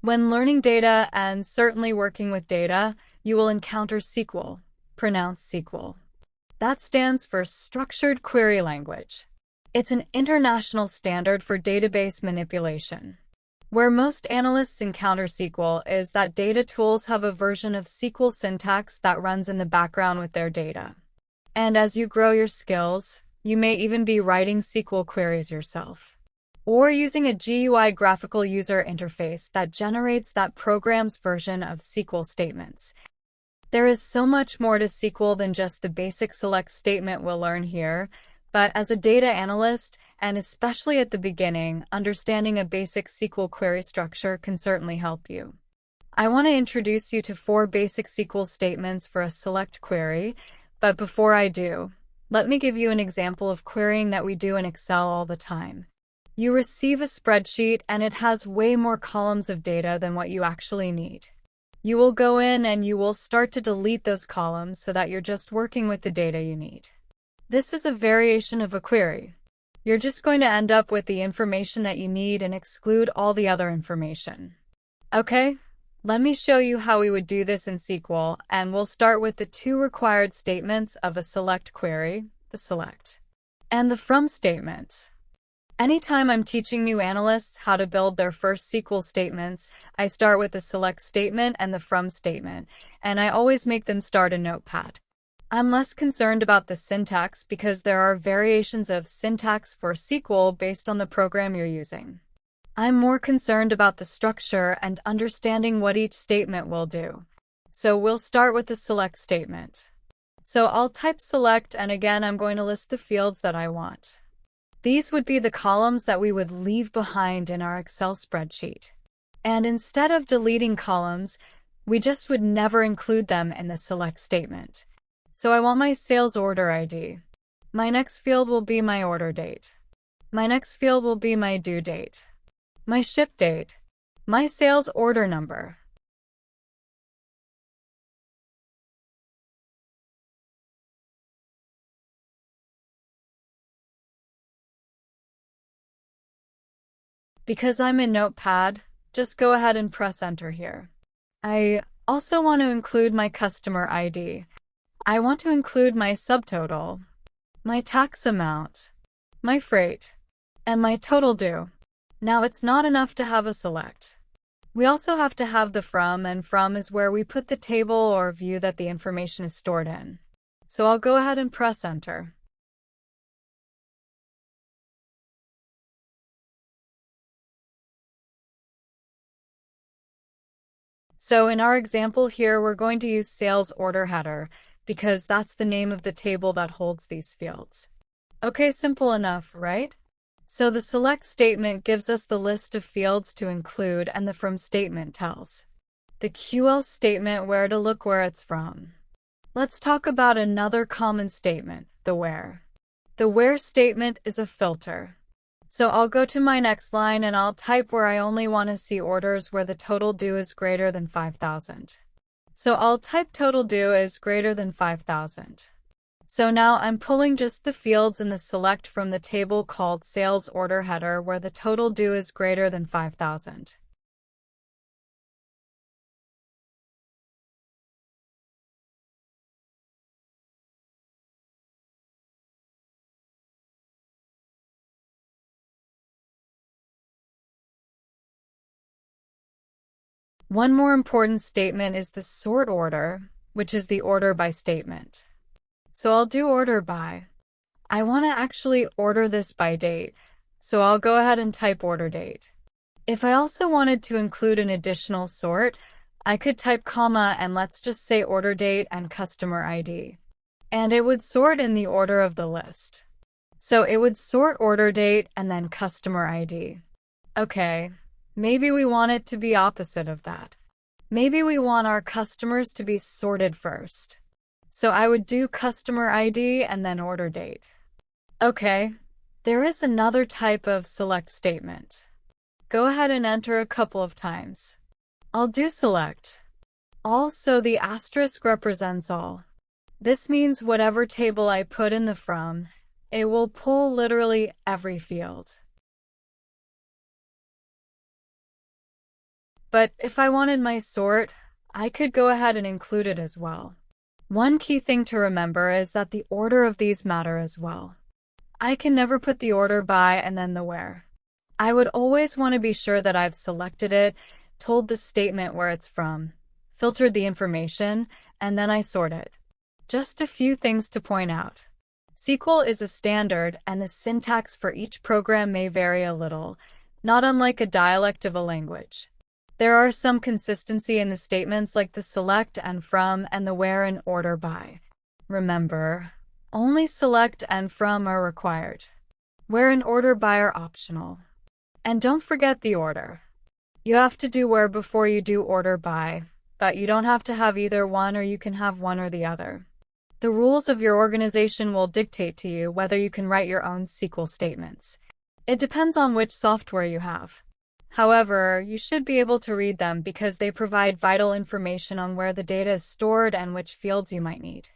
When learning data and certainly working with data, you will encounter SQL, pronounced SQL. That stands for Structured Query Language. It's an international standard for database manipulation. Where most analysts encounter SQL is that data tools have a version of SQL syntax that runs in the background with their data. And as you grow your skills, you may even be writing SQL queries yourself, or using a GUI graphical user interface that generates that program's version of SQL statements. There is so much more to SQL than just the basic select statement we'll learn here, but as a data analyst, and especially at the beginning, understanding a basic SQL query structure can certainly help you. I want to introduce you to 4 basic SQL statements for a select query, but before I do, let me give you an example of querying that we do in Excel all the time. You receive a spreadsheet and it has way more columns of data than what you actually need. You will go in and you will start to delete those columns so that you're just working with the data you need. This is a variation of a query. You're just going to end up with the information that you need and exclude all the other information. Okay, let me show you how we would do this in SQL, and we'll start with the 2 required statements of a select query, the select, and the from statement. Anytime I'm teaching new analysts how to build their first SQL statements, I start with the select statement and the from statement, and I always make them start a notepad. I'm less concerned about the syntax because there are variations of syntax for SQL based on the program you're using. I'm more concerned about the structure and understanding what each statement will do. So we'll start with the select statement. So I'll type select, and again I'm going to list the fields that I want. These would be the columns that we would leave behind in our Excel spreadsheet. And instead of deleting columns, we just would never include them in the select statement. So I want my sales order ID. My next field will be my order date. My next field will be my due date. My ship date. My sales order number. Because I'm in Notepad, just go ahead and press enter here. I also want to include my customer ID. I want to include my subtotal, my tax amount, my freight, and my total due. Now it's not enough to have a select. We also have to have the from, and from is where we put the table or view that the information is stored in. So I'll go ahead and press enter. So in our example here, we're going to use sales order header because that's the name of the table that holds these fields. Okay, simple enough, right? So the select statement gives us the list of fields to include, and the from statement tells the QL statement where to look where it's from. Let's talk about another common statement, the where. The where statement is a filter. So I'll go to my next line and I'll type where I only want to see orders where the total due is greater than 5,000. So I'll type total due is greater than 5,000. So now I'm pulling just the fields in the select from the table called sales order header where the total due is greater than 5,000. One more important statement is the sort order, which is the order by statement. So I'll do order by. I want to actually order this by date, so I'll go ahead and type order date. If I also wanted to include an additional sort, I could type comma and let's just say order date and customer ID. And it would sort in the order of the list. So it would sort order date and then customer ID. Okay. Maybe we want it to be opposite of that. Maybe we want our customers to be sorted first. So I would do customer ID and then order date. Okay, there is another type of select statement. Go ahead and enter a couple of times. I'll do select. All, so the asterisk represents all. This means whatever table I put in the from, it will pull literally every field. but if I wanted my sort, I could go ahead and include it as well. One key thing to remember is that the order of these matter as well. I can never put the order by and then the where. I would always want to be sure that I've selected it, told the statement where it's from, filtered the information, and then I sort it. Just a few things to point out. SQL is a standard, and the syntax for each program may vary a little, not unlike a dialect of a language. There are some consistency in the statements like the select and from and the where and order by. Remember, only select and from are required. Where and order by are optional. And don't forget the order. You have to do where before you do order by, but you don't have to have either one, or you can have one or the other. The rules of your organization will dictate to you whether you can write your own SQL statements. It depends on which software you have. However, you should be able to read them because they provide vital information on where the data is stored and which fields you might need.